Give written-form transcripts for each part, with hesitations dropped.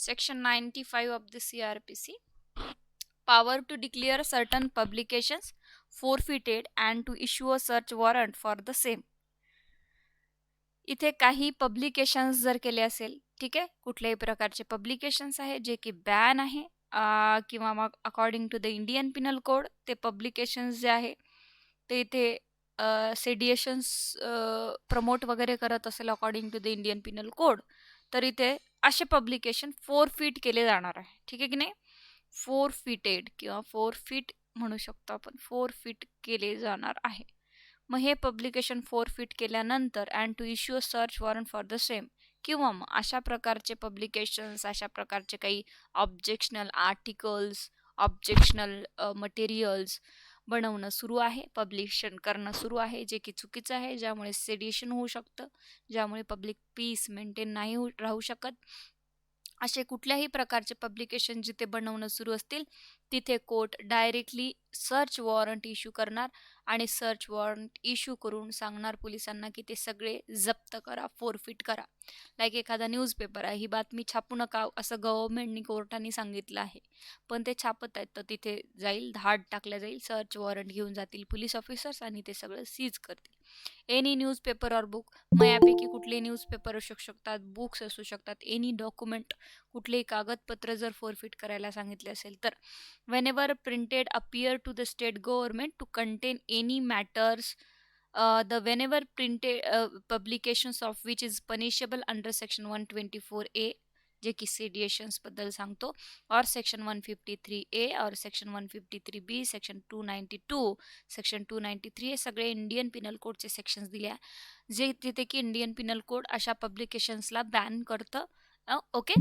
Section 95 of the CRPC. Power to declare certain publications forfeited and to issue a search warrant for the same. इथे काही publications जर केले असेल, ठीक आहे, कुठल्याही प्रकारचे पब्लिकेशन्स आहे जे की बॅन आहे किंवा मग according to the Indian penal code ते पब्लिकेशन्स जे आहे ते इथे सेडिएशन्स प्रमोट वगैरे करत असेल according to the Indian penal code, तर इथे असे पब्लिकेशन फोरफिट केले जाणार आहे. ठीक आहे की नाही. फोरफिटेड किंवा फोरफिट म्हणू शकतो आपण, फोरफिट केले जाणार आहे. मग हे पब्लिकेशन फोरफिट केल्यानंतर and to issue a search warrant for the same, किंवा मग अशा प्रकारचे पब्लिकेशन्स, अशा प्रकारचे काही ऑब्जेक्शनल आर्टिकल्स, ऑब्जेक्शनल मटेरियल्स बनवणं सुरू आहे, पब्लिशन करणं सुरू आहे, जे की चुकीचं आहे, ज्यामुळे सेडिशन होऊ शकतं, ज्यामुळे पब्लिक पीस मेंटेन नाही राहू शकत. असे कुठल्याही प्रकारचे पब्लिकेशन जिथे बनवणं सुरू असतील तिथे court directly search warrant issue करणार आणि सर्च वॉरंट इश्यू करून सांगणार पोलिसांना की ते सगळे जप्त करा, फोरफिट करा. लाईक एखादा न्यूजपेपर आहे, ही बातमी छापू नका असं गव्हर्नमेंटनी कोर्टाने सांगितलं आहे, पण ते छापत आहेत, तर तिथे जाईल, धाड टाकल्या जाईल, सर्च वॉरंट घेऊन जातील पोलीस ऑफिसर्स आणि ते सगळं सीज करतील. एनी न्यूजपेपर ऑर बुक, मग यापैकी कुठले न्यूजपेपर असू शकतात, बुक्स असू शकतात, एनी डॉक्युमेंट, कुठलेही कागदपत्र जर फोरफिट करायला सांगितले असेल तर whenever printed appear to the state government to contain any matters the whenever printed publications of which is punishable under section 124A जे की सेडिएशन्स बद्दल सांगतो, और सेक्शन 153A और सेक्शन 153B, सेक्शन 292, सेक्शन 293, हे सगळे इंडियन पिनल कोडचे सेक्शन्स दिले आहे, जे तिथे की इंडियन पिनल कोड अशा पब्लिकेशन्सला बॅन करतं. ओके,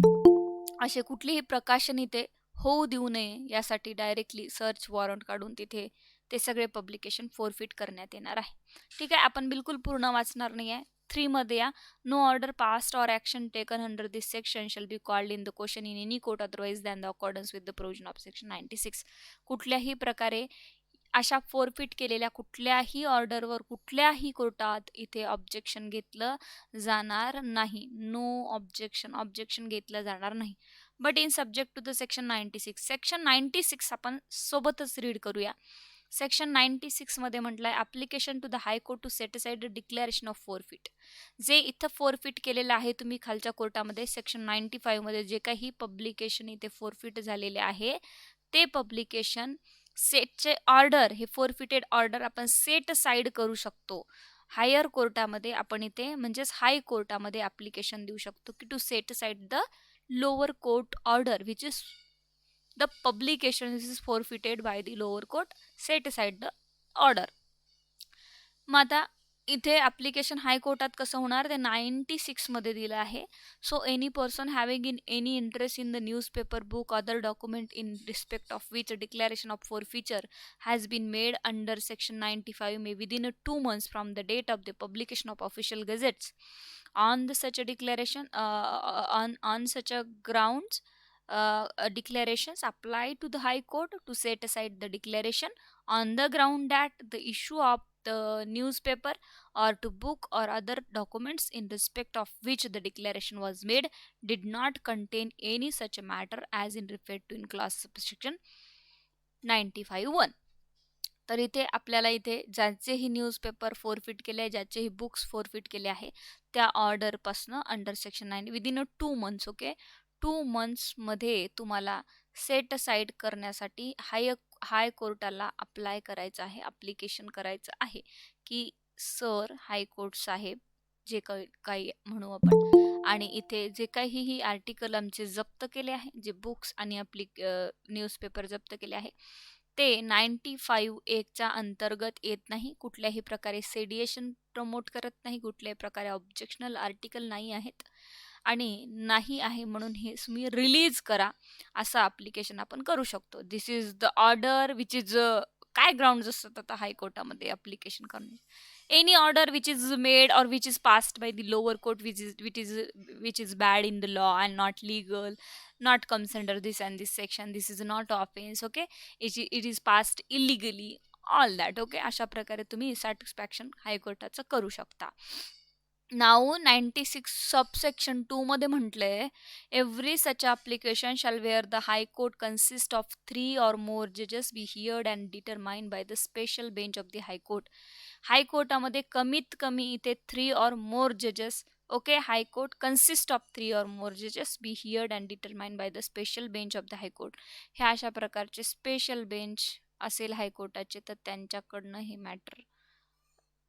असे कुठलेही प्रकाशन इथे होऊ देऊ नये यासाठी डायरेक्टली सर्च वॉरंट काढून तिथे ते सगळे पब्लिकेशन फोरफिट करण्यात येणार आहे. ठीक आहे, आपण बिलकुल पूर्ण वाचणार नाही आहे. 3 मध्ये या, no order passed or action taken under this section shall be called in the question in any court otherwise than the accordance with the provision of section 96. कुठल्याही प्रकारे अशा फोरफिट केलेल्या कुठल्याही ऑर्डरवर कुठल्याही कोर्टात इथे ऑब्जेक्शन घेतलं जाणार नाही. नो ऑब्जेक्शन घेतलं जाणार नाही. But in subject to the section 96. Section 96 आपण सोबतच रीड करूया. सेक्शन 96 मध्ये म्हटलंय application to the high court to set aside the declaration of forfeit. जे इथं फोरफिट केलेलं आहे तुम्ही खालच्या कोर्टामध्ये सेक्शन 95 मध्ये जे काही पब्लिकेशन इथे फोरफिट झालेले आहे ते पब्लिकेशन सेटचे ऑर्डर, हे फोरफिटेड ऑर्डर आपण सेट साईड करू शकतो. हायर कोर्टामध्ये आपण इथे म्हणजेच हाय कोर्टामध्ये ॲप्लिकेशन देऊ शकतो की to set side the lower court order which is the publication is forfeited by the lower court, set aside the order. मग आता इथे ॲप्लिकेशन हाय कोर्टात कसं होणार ते 96 मध्ये दिलं आहे. So any person having in any interest in the newspaper book other document in respect of which declaration of forfeiture has been made under section 95 may within 2 months from the date of the publication of official gazettes on the such a declaration on such a grounds declarations apply to the high court to set aside the declaration on the ground that the issue of the newspaper or to book or other documents in respect of which the declaration was made did not contain any such a matter as in referred to in clause subsection 95(1). तर इथे आपल्याला इथे ज्यांचेही newspaper forfeit केले आहे, ज्याचेही books forfeit केले आहे त्या ऑर्डरपासनं under section 9 within 2 months, okay, 2 monthsमध्ये तुम्हाला सेट साईड करण्यासाठी हाय कोर्टाला अप्लाय करायचं आहे, ॲप्लिकेशन करायचं आहे की सर हायकोर्ट साहेब जे काही म्हणू आपण, आणि इथे जे काही ही आर्टिकल आमचे जप्त केले आहे, जे बुक्स आणि आपली न्यूजपेपर जप्त केले आहे ते 95(1) च्या अंतर्गत येत नाही, कुठल्याही प्रकारे सेडिएशन प्रमोट करत नाही, कुठल्याही प्रकारे ऑब्जेक्शनल आर्टिकल नाही आहेत आणि नाही आहे म्हणून हे तुम्ही रिलीज करा असं ॲप्लिकेशन आपण करू शकतो. This is the order which is काय ग्राउंड्स असतात आता हायकोर्टामध्ये ॲप्लिकेशन करणे. Any order which is made or which is passed by the lower court which is bad in the law and not legal not comes under this and this section, this is not offense, okay, it is passed illegally, all that, okay. अशा प्रकारे तुम्ही satisfaction हायकोर्टाचं करू शकता. Now 96 subsection 2 मध्ये म्हटलंय, every such application shall where the high court consist of 3 or more जजेस be heard and determined by the special bench of the high court. हायकोर्टामध्ये कमीत कमी इथे 3 or more जजेस, okay, high court consist of 3 or more जजेस be heard and determined by the special bench of the high court. हे अशा प्रकारचे स्पेशल बेंच असेल हायकोर्टाचे, तर त्यांच्याकडनं हे मॅटर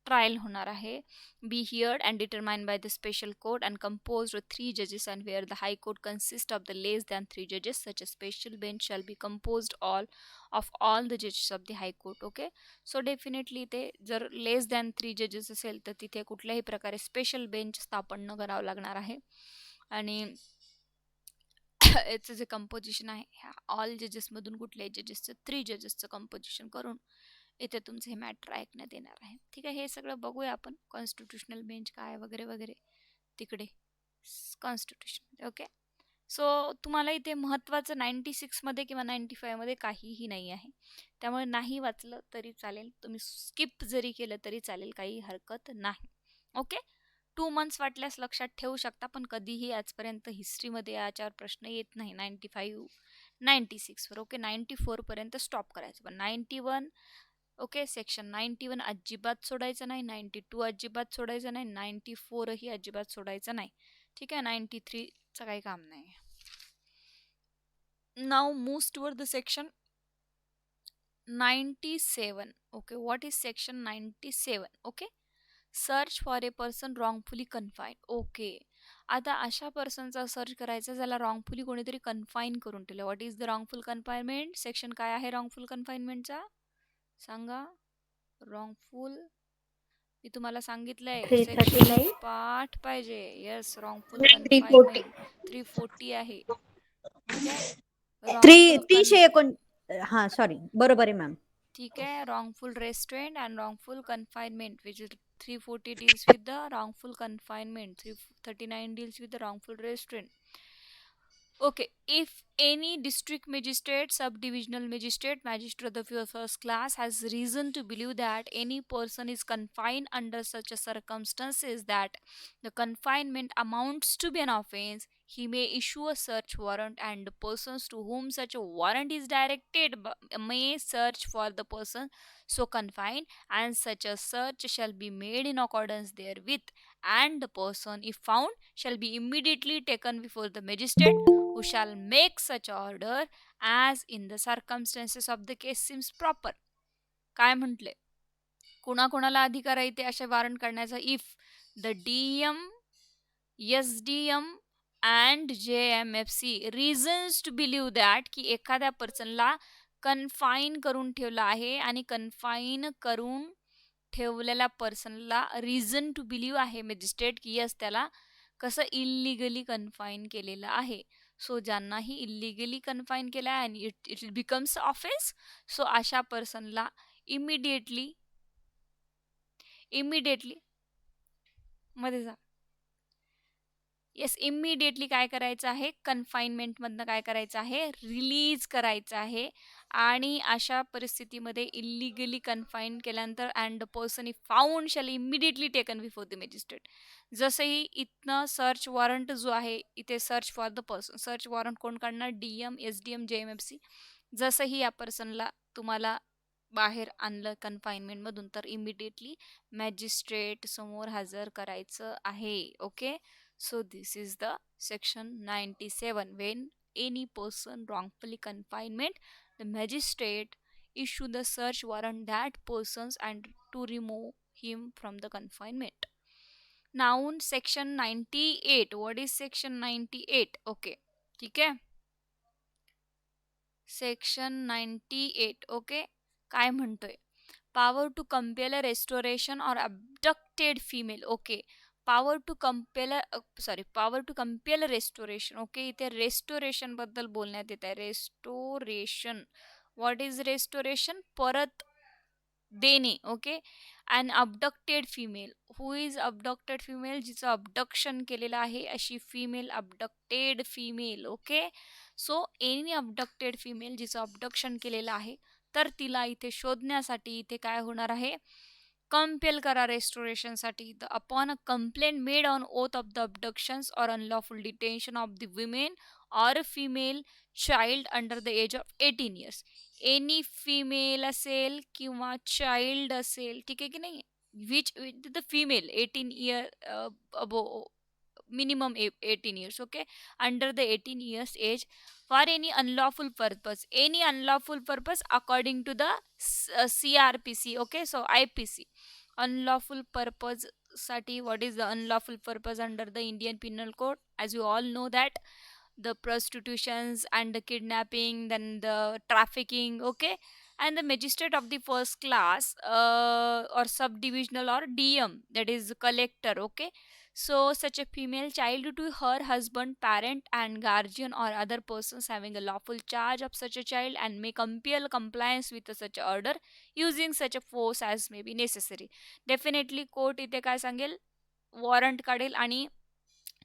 ट्रायल होणार आहे. बी heard and determined by the special court and composed with 3 जजेस and wear the high court consist of the less than 3 जजेस सच a special bench shall be composed all the जजेस of the high court. Okay, so definitely ते जर लेस than 3 जजेस असेल तर तिथे कुठल्याही प्रकारे स्पेशल बेंच स्थापन न करावं लागणार आहे. आणि याचं जे कंपोजिशन आहे, ह्या ऑल जजेसमधून कुठल्याही जजेसचं 3 जजेसचं कंपोजिशन करून इथे तुमचं हे मॅटर ऐकण्यात येणार आहे. ठीक आहे, हे सगळं बघूया आपण, कॉन्स्टिट्युशनल बेंच काय वगैरे वगैरे तिकडे कॉन्स्टिट्यूशन. ओके, सो तुम्हाला इथे महत्त्वाचं 96मध्ये किंवा 95मध्ये काहीही नाही आहे, त्यामुळे नाही वाचलं तरी चालेल, तुम्ही स्किप जरी केलं तरी चालेल, काही हरकत नाही. ओके, 2 मंथ्स वाटल्यास लक्षात ठेवू शकता, पण कधीही आजपर्यंत हिस्ट्रीमध्ये याच्यावर प्रश्न येत नाही 95 96वर. ओके, 94 पर्यंत स्टॉप करायचं, पण 91, ओके, सेक्शन 91 अजिबात सोडायचं नाही, 92 अजिबात सोडायचं नाही, 94ही अजिबात सोडायचं नाही. ठीक आहे, 93चं काही काम नाही. Now moves toward the section 97. Okay, what is section 97? Okay, search for a person wrongfully confine. Okay, आता अशा पर्सनचा सर्च करायचा ज्याला रॉंगफुली कोणीतरी कन्फाईन करून ठेवलं. What is the wrongful confinement? Section काय आहे रॉंगफुल कन्फाइनमेंटचा? सांगा. रॉंगफुल, मी तुम्हाला सांगितलंय सेक्शन 339 पाठ पाहिजे. येस, रॉंगफुल नाही 340 कन्फाइनमेंट 340 आहे. ठीक आहे, 319 हा सॉरी बरोबर आहे मॅम. ठीक आहे, wrongful restraint and wrongful confinement, which is 340 deals with the wrongful confinement, 339 deals with the wrongful restraint. Okay, if any district magistrate, subdivisional magistrate of the first class has reason to believe that any person is confined under such a circumstances that the confinement amounts to be an offense, he may issue a search warrant, and the persons to whom such a warrant is directed may search for the person so confined, and such a search shall be made in accordance therewith, and the person, if found, shall be immediately taken before the magistrate, who shall make such order as in the circumstances of the case seems proper. काय म्हटले, कुणाकुणाला अधिकार आहे ते असे warrant करण्याचा? If the DM, SDM and JMFC reasons to believe that की एखाद्या पर्सनला confine करून ठेवलं आहे, आणि कन्फाईन करून ठेवलेल्या पर्सनला रिझन टू बिलीव्ह आहे मॅजिस्ट्रेट की यस त्याला कसं इल्लिगली कन्फाईन केलेलं आहे. सो ज्यांनाही इल्लिगली कन्फाईन केलं आहे आणि इट बिकम्स ऑफेन्स, सो अशा पर्सनला इमिडिएटली मध्ये जा. येस, इमिडिएटली काय करायचं आहे, कन्फाइनमेंटमधनं काय करायचं आहे, रिलीज करायचं आहे. आणि अशा परिस्थितीमध्ये इल्लिगली कन्फाईन केल्यानंतर and the person if found shall immediately taken before the magistrate. जसंही इथनं सर्च वॉरंट जो आहे, इथे search for the person, search warrant कोण काढणार? DM, SDM, JMFC. जसंही या पर्सनला तुम्हाला बाहेर आणलं कन्फाइनमेंटमधून, तर इमिडिएटली मॅजिस्ट्रेट समोर हजर करायचं आहे. Okay, so this is the section 97. When any person wrongfully confinement, the magistrate issue the search warrant that persons and to remove him from the confinement. Now section 98. What is section 98? Okay, ठीक है, section 98. Okay, काय म्हणतोय? Power to compel a restoration or abducted female. Okay, power to compel restoration. Okay, इथे restoration बद्दल बोलण्यात येत आहे. Restoration, what is restoration? परत देणे. Okay, and abducted female. Who is abducted female? जिचं अबडक्शन केलेलं आहे अशी female, abducted female. Okay, so any abducted female जिचं अबडक्शन केलेलं आहे, तर तिला इथे शोधण्यासाठी इथे काय होणार आहे, कंपेल करा रेस्टोरेशनसाठी. The upon a complaint made on oath of the abductions or unlawful detention of the women or a female child under the age of 18 years. Any female असेल किंवा चाइल्ड असेल, ठीक आहे की नाही, which the female 18 year above minimum 18 years, okay, under the 18 years age, for any unlawful purpose according to the crpc, okay. So ipc, unlawful purpose sati, what is the unlawful purpose under the Indian penal code? As you all know that the prostitutions and the kidnapping, then the trafficking, okay. And the magistrate of the first class or subdivisional or dm, that is collector, okay. So such a female child to her husband, parent and guardian or other persons having a lawful charge of such a child and may compel compliance with such a order using such a force as may be necessary. Definitely court इथे काय सांगेल, warrant काढेल आणि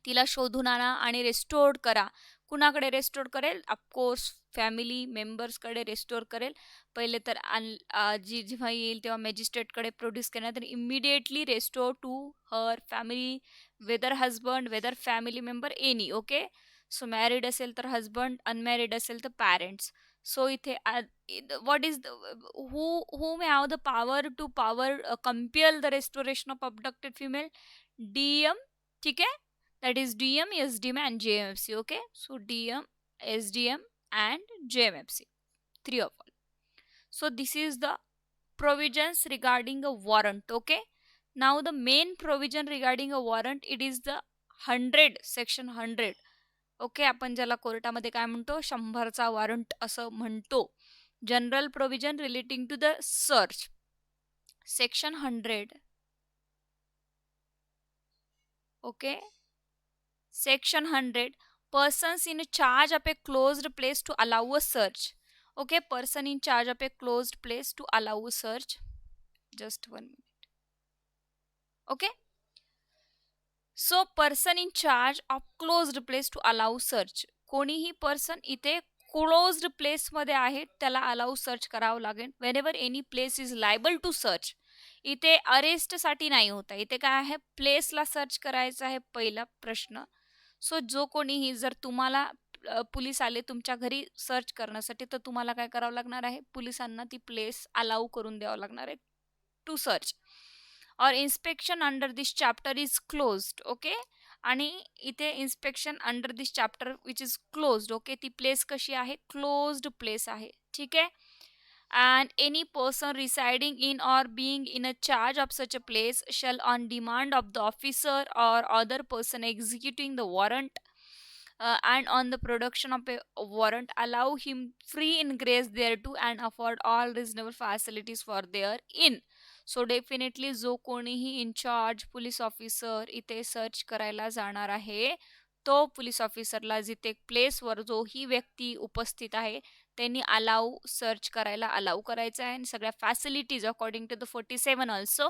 तिला शोधून आणा आणि restore करा. कुणाकडे रेस्टोर करेल? ऑफकोर्स फॅमिली मेंबर्सकडे रेस्टोर करेल. पहिले तर जी जेव्हा येईल तेव्हा मॅजिस्ट्रेटकडे प्रोड्यूस करण्यात, immediately restore to her family, whether husband, whether family member any, okay. So married असेल तर हजबंड, अनमॅरिड असेल तर पॅरेंट्स. सो इथे what is who may have the power to compel the restoration of abducted female? DM, ठीक आहे. That is DM, SDM and JMFC, okay. So DM, SDM and JMFC, three of all. So this is the provisions regarding a warrant, okay. Now the main provision regarding a warrant, it is the 100, section 100, okay. आपण ज्याला कोर्टामध्ये काय म्हणतो, 100चा warrant असं म्हणतो. General provision relating to the search, section 100, okay. Section 100, persons in charge of a closed place to allow a search, okay. Person in charge of a closed place to allow a search, just 1 minute, okay. So person in charge of closed place to allow search, कोणीही person इथे closed place मध्ये आहे त्याला allow search करावं लागेल. When any place is liable to search, इथे arrest साठी नाही होता, इथे काय आहे, प्लेसला सर्च करायचा आहे पहिला प्रश्न. सो जो कोणीही, जर तुम्हाला पोलीस आले तुमच्या घरी सर्च करण्यासाठी, तर तुम्हाला काय करावं लागणार आहे, पोलिसांना ती प्लेस अलाउ करून द्यावं लागणार आहे टू सर्च. और inspection under this chapter is closed, okay. आणि इथे inspection under this chapter which is closed, okay. ती प्लेस कशी आहे, क्लोज्ड प्लेस आहे, ठीक आहे. And any person residing in or being in a charge of such a place shall on demand of the officer or other person executing the warrant and on the production of a warrant allow him free ingress thereto and afford all reasonable facilities for their in. So definitely जो कोणीही in charge police officer इथे search करायला जाणार आहे, तो police ऑफिसरला जिथे प्लेसवर जो ही व्यक्ती उपस्थित आहे त्यांनी अलाउ सर्च करायला अलाउ करायचं आहे आणि सगळ्या facilities according to the 47 also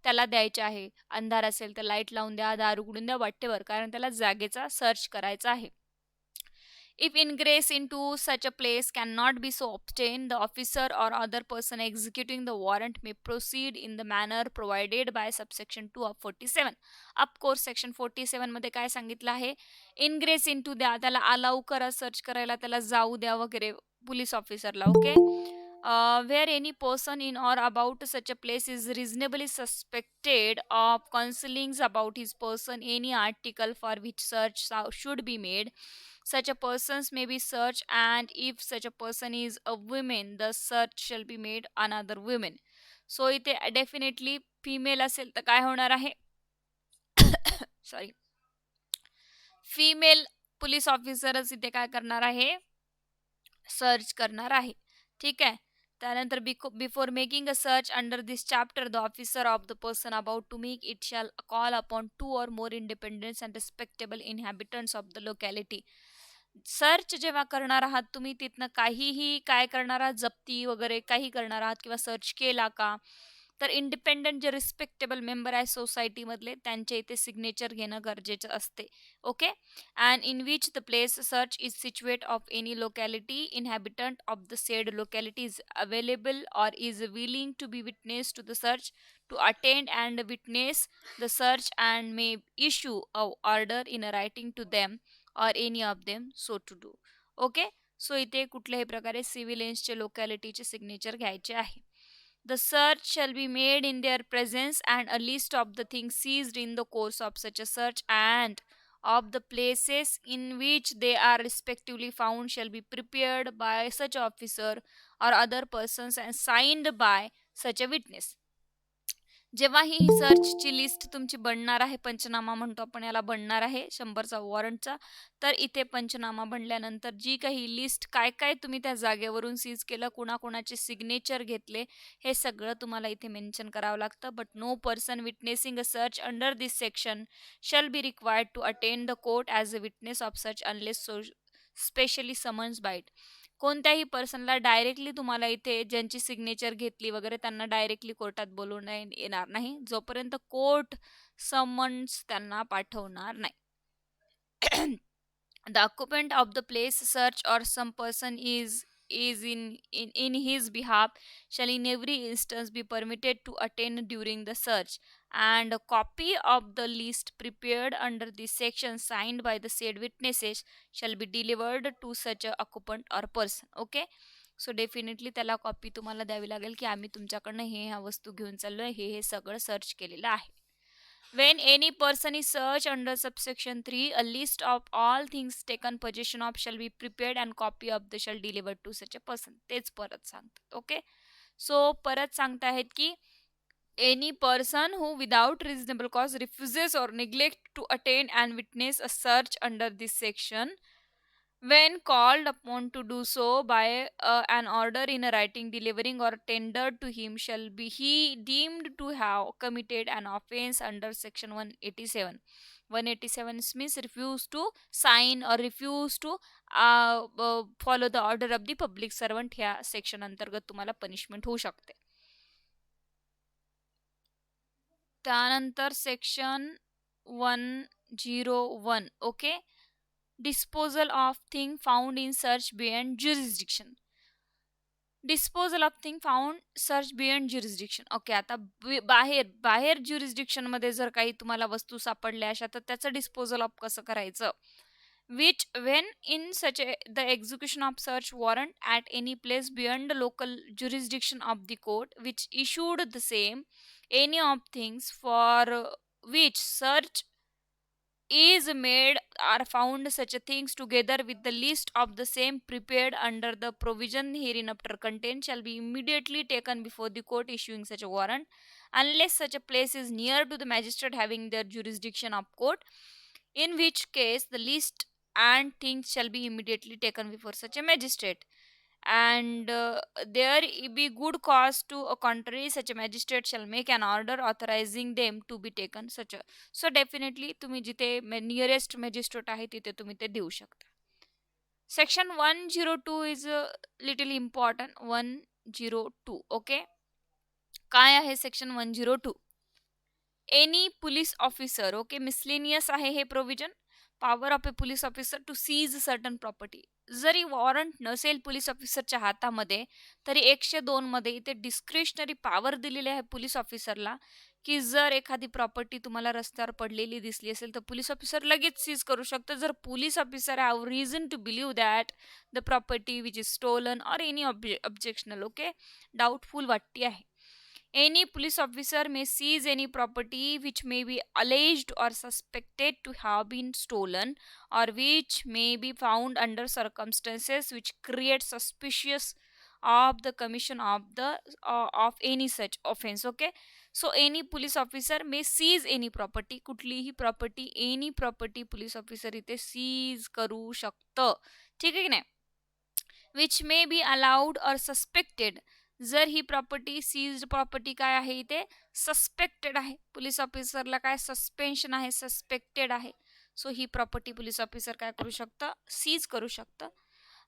त्याला द्यायच्या आहे. अंधार असेल तर लाईट लावून द्या, दार उघडून द्या, वाटेवर, कारण त्याला जागेचा सर्च करायचा आहे. If ingress into such a place cannot be so obtained, the officer or other person executing the warrant may proceed in the manner provided by subsection 2 of 47. Of course, section 47 मध्ये काय सांगितलं आहे, ingress into द्या, त्याला allow करा search करायला, त्याला जाऊ द्या वगैरे पोलीस ऑफिसरला, okay. Where any person in or about such a place is reasonably suspected of concealing about his person any article for which search should be made, such a persons may be searched, and if such a person is a woman, the search shall be made on other women. So इथे definitely female असेल तर काय होणार आहे, sorry, female police ऑफिसरच इथे काय करणार आहे, सर्च करणार आहे, ठीक आहे. त्यानंतर before making a search under this chapter the officer of the person about to make it shall call upon 2 or more independent and respectable inhabitants of the locality. Search जेव्हा करणार आहात तुम्ही, तिथनं काहीही काय करणार आहात, जप्ती वगैरे काही करणार आहात किंवा सर्च केला का, तर इंडिपेंडंट जे रिस्पेक्टेबल मेंबर आहे सोसायटीमधले त्यांच्या इथे सिग्नेचर घेणं गरजेचं असते. Okay. And in which the place search is situate of any locality inhabitant of the said locality is available or is willing to be witness to the search to attend and witness the search and may issue a order in a writing to them or any of them so to do. Okay. So इथे कुठल्याही प्रकारे सिव्हिलियन्सचे लोकॅलिटीचे signature घ्यायचे आहे. The search shall be made in their presence and a list of the things seized in the course of such a search and of the places in which they are respectively found shall be prepared by such officer or other persons and signed by such a witness. जेव्हा ही सर्चची list तुमची बनणार आहे, पंचनामा म्हणतो आपण याला, बनणार आहे 100चा वॉरंटचा, तर इथे पंचनामा बनल्यानंतर जी काही लिस्ट काय काय तुम्ही त्या जागेवरून सीज केलं, कुणाकुणाचे सिग्नेचर घेतले, हे सगळं तुम्हाला इथे मेन्शन करावं लागतं. But no person witnessing a search under this section shall be required to attend the court as a witness of search unless specially summons by it. कोणत्याही पर्सनला डायरेक्टली तुम्हाला इथे ज्यांची सिग्नेचर घेतली वगैरे त्यांना डायरेक्टली कोर्टात बोलवता येणार नाही जोपर्यंत कोर्ट समन्स त्यांना पाठवणार नाही. The occupant of the place search or some person is in his behalf shall in every instance be permitted to attend during the search and a copy of the list prepared under this section signed by the said witnesses shall be delivered to such a occupant or person. Okay. So definitely त्याला copy तुम्हाला द्यावी लागेल की आम्ही तुमच्याकडनं ह्या वस्तू घेऊन चाललोय, हे सगळं सर्च केलेलं आहे. When any person is searched under subsection 3, a list of all things taken possession of shall be prepared and copy of the shall delivered to such a person. तेच परत सांगतात. ओके. सो परत सांगतायत की any person who without reasonable cause refuses or neglect to attend and witness a search under this section when called upon to do so by an order in a writing delivering or tendered to him shall be he deemed to have committed an offense under section 187. 187 means refuse to sign or refuse to follow the order of the public servant. ह्या section अंतर्गत तुम्हाला punishment होऊ शकते. त्यानंतर section 101. Okay. disposal of thing found in search beyond jurisdiction. Disposal of thing found search beyond jurisdiction. Okay. आता बाहेर jurisdiction मध्ये जर काही तुम्हाला वस्तू सापडल्या अशा तर त्याचं डिस्पोजल ऑफ कसं करायचं. which when in such the execution of search warrant at any place beyond the local jurisdiction of the court which issued the same any of things for which search is made are found such things together with the list of the same prepared under the provision hereinafter contained shall be immediately taken before the court issuing such a warrant unless such a place is near to the magistrate having their jurisdiction of court, in which case the list and things shall be immediately taken before such a magistrate and there be good cause to a contrary such a magistrate shall make an order authorizing them to be taken such a. So definitely तुम्ही जिथे nearest magistrate आहे तिथे तुम्ही ते देऊ शकता. Section 102 is little important. 102. Okay. काय आहे section 102. Any police officer. Okay. Miscellaneous आहे हे provision. Power of a police officer to seize certain property. जरी वॉरंट नसेल पोलीस ऑफिसरच्या हातामध्ये तरी 102 मध्ये इथे डिस्क्रिशनरी पॉवर दिलेली आहे पोलीस ऑफिसरला की जर एखादी प्रॉपर्टी तुम्हाला रस्त्यावर पडलेली दिसली असेल तर पोलीस ऑफिसर लगेच सीज करू शकतो जर police officer have reason to believe that the property which is stolen or any objectional. Okay. Doubtful वाटती आहे. Any police officer may seize any property which may be alleged or suspected to have been stolen or which may be found under circumstances which create suspicious of the commission of any such offense. Okay. So any police officer may seize any property. कुठलीही property, any property police officer इथे seize करू शकतं. ठीक आहे की नाही. which may be allowed or suspected. जर ही property seized property काय आहे इथे सस्पेक्टेड आहे, पोलीस ऑफिसरला काय सस्पेन्शन आहे, सस्पेक्टेड आहे, सो ही प्रॉपर्टी पोलीस ऑफिसर काय करू शकतं सीज करू शकतं.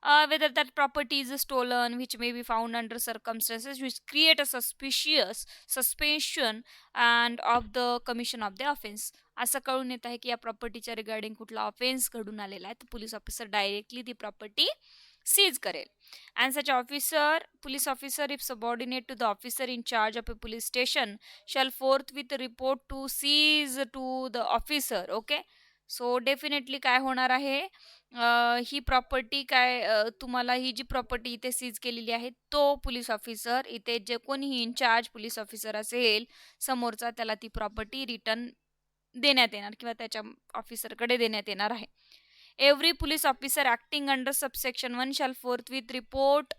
whether that property is stolen, which may be found under circumstances which create a suspicious suspicion and of the commission of the offense. असं कळून येत आहे की या प्रॉपर्टीच्या रिगार्डिंग कुठला ऑफेन्स घडून आलेला आहे, तर पोलीस ऑफिसर डायरेक्टली ती प्रॉपर्टी सीज करेल. And such officer, police officer, if subordinate to the officer in charge of a police station, shall forthwith report to seize to the officer. Okay, so definitely काय होणार आहे, ही property काय तुम्हाला ही जी property इथे seize केलेली आहे तो पोलीस ऑफिसर, इथे जे कोणीही इन्चार्ज पोलीस ऑफिसर असेल समोरचा, त्याला ती प्रॉपर्टी रिटर्न देण्यात येणार किंवा त्याच्या ऑफिसरकडे देण्यात येणार आहे. Every police officer acting under subsection 1 shall फोर्थविथ report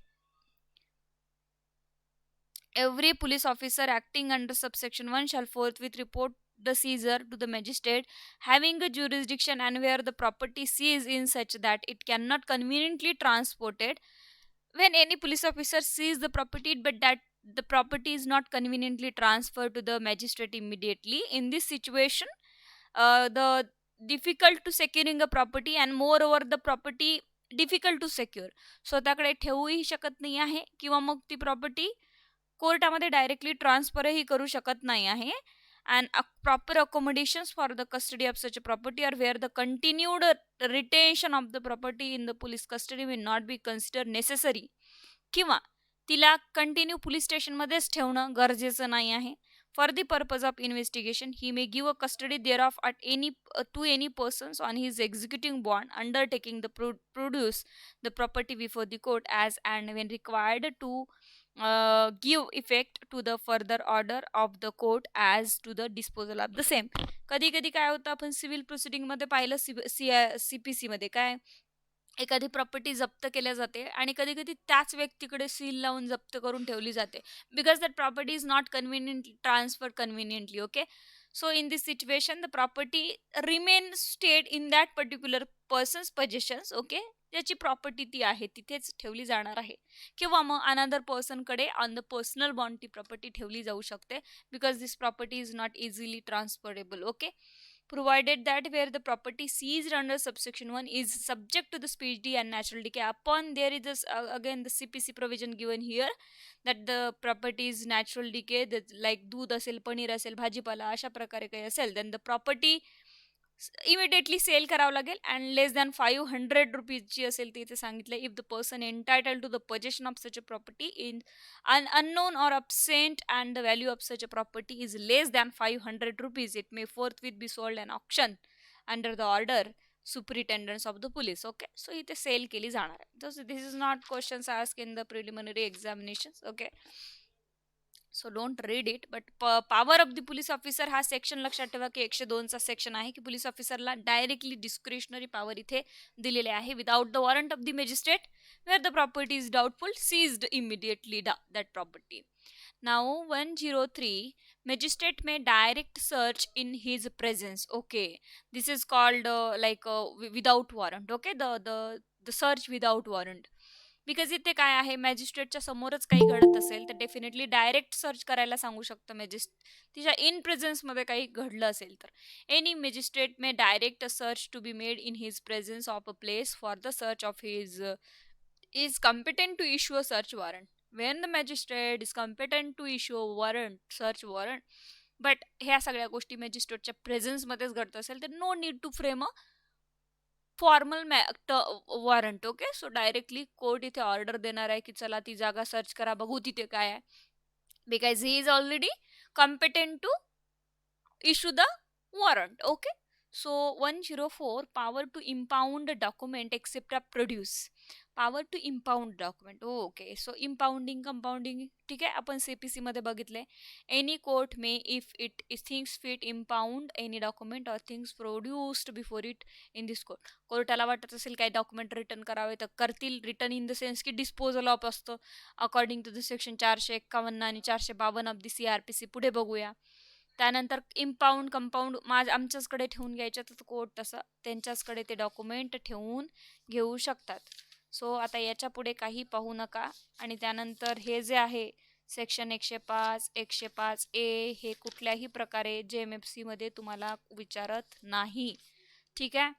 Every police officer acting under subsection 1 shall forthwith report the seizure to the magistrate having a jurisdiction and where the property seized in such that it cannot conveniently transported. When any police officer sees the property but that the property is not conveniently transferred to the magistrate immediately, in this situation the difficult to securing a property and moreover the property difficult to secure, स्वतःकडे ठेवूही शकत नाही आहे किंवा मग ती property कोर्टामध्ये directly ट्रान्सफरही करू शकत नाही आहे. And proper accommodations for the custody of such a property are where the continued retention of the property in the police custody will not be consider necessary, किंवा तिला कंटिन्यू पोलीस स्टेशनमध्येच ठेवणं गरजेचं नाही आहे. For the purpose of investigation he may give a custody thereof at any to any persons on his executing bond undertaking the produce the property before the court as and when required to give effect to the further order of the court as to the disposal of the same. कधी कधी काय होतं, आपण civil proceeding मध्ये पाहिलं CPC मध्ये काय, एखादी प्रॉपर्टी जप्त केल्या जाते आणि कधी कधी त्याच व्यक्तीकडे सील लावून जप्त करून ठेवली जाते because that property is not conveniently transfer conveniently. Okay, so in this situation the property remain stayed in that particular persons possessions. Okay, ज्याची प्रॉपर्टी ती आहे तिथेच ठेवली जाणार आहे, किंवा मग अनदर पर्सनकडे ऑन द पर्सनल बॉन्ड ती प्रॉपर्टी ठेवली जाऊ शकते because this property is not easily transferable. Okay, provided that where the property seized under subsection 1 is subject to the speedy and natural decay, upon there is this, again the CPC provision given here that the property is natural decay, that like दूध असेल, पनीर असेल, भाजीपाला अशा प्रकारे काही असेल, then the property immediately sell करावं लागेल. अँड लेस दॅन 500 रुपीजची असेल ती इथे सांगितलं, if the person entitled to the possession of such a property in an unknown or absent and the value of such a property is less than 500 rupees, it may forthwith be sold an auction under the order superintendents of the police. Okay, so इथे sale केली जाणार आहे. This is not questions asked in the preliminary examinations. Okay, so don't read it, but power of the police officer हा section लक्षात ठेवा की 102चा section आहे की पोलीस ऑफिसरला डायरेक्टली डिस्क्रिशनरी पॉवर इथे दिलेले आहे. Without the warrant of the magistrate where the property is doubtful seized immediately that property. Now 103, magistrate may direct search in his presence. Okay, this is called without warrant. Okay, the search without warrant. Because इथे काय आहे, मॅजिस्ट्रेटच्या समोरच काही घडत असेल तर definitely direct search करायला सांगू शकतं तिच्या इन प्रेझेन्समध्ये काही घडलं असेल तर. Any magistrate may direct a search to be made in his presence of a place for the search of his is competent to issue a search warrant. When the magistrate is competent to issue a warrant, search warrant, but ह्या सगळ्या गोष्टी मॅजिस्ट्रेटच्या प्रेझेन्समध्येच घडत असेल तर no need to frame a formal warrant. Okay, so directly court इथे order देणार आहे की चला ती जागा सर्च करा, बघू तिथे काय आहे, because he is already competent to issue the warrant. Okay, so 104, power to impound document except produce. Power to impound document. Okay, so impounding compounding ठीक आहे, आपण CPC मध्ये बघितले. Any court may if it things fit impound any document or things produced before it in this court. कोर्टाला वाटत असेल काही document return करावे तर करतील. रिटर्न इन द सेन्स की डिस्पोजल ऑफ असतं अकॉर्डिंग टू द सेक्शन 451 आणि 452 ऑफ द CRPC. पुढे बघूया. त्यानंतर इम्पाउंड कंपाऊंड आमच्याचकडे ठेवून घ्यायच्या तर कोर्ट तसं त्यांच्याचकडे ते डॉक्युमेंट ठेवून घेऊ शकतात. सो आता याच्या पुढे काही पाहू नका. आणि त्यानंतर हे जे आहे सेक्शन 105 ए हे कुठल्याही प्रकारे JMFC मध्ये तुम्हाला विचारत नाही. ठीक आहे,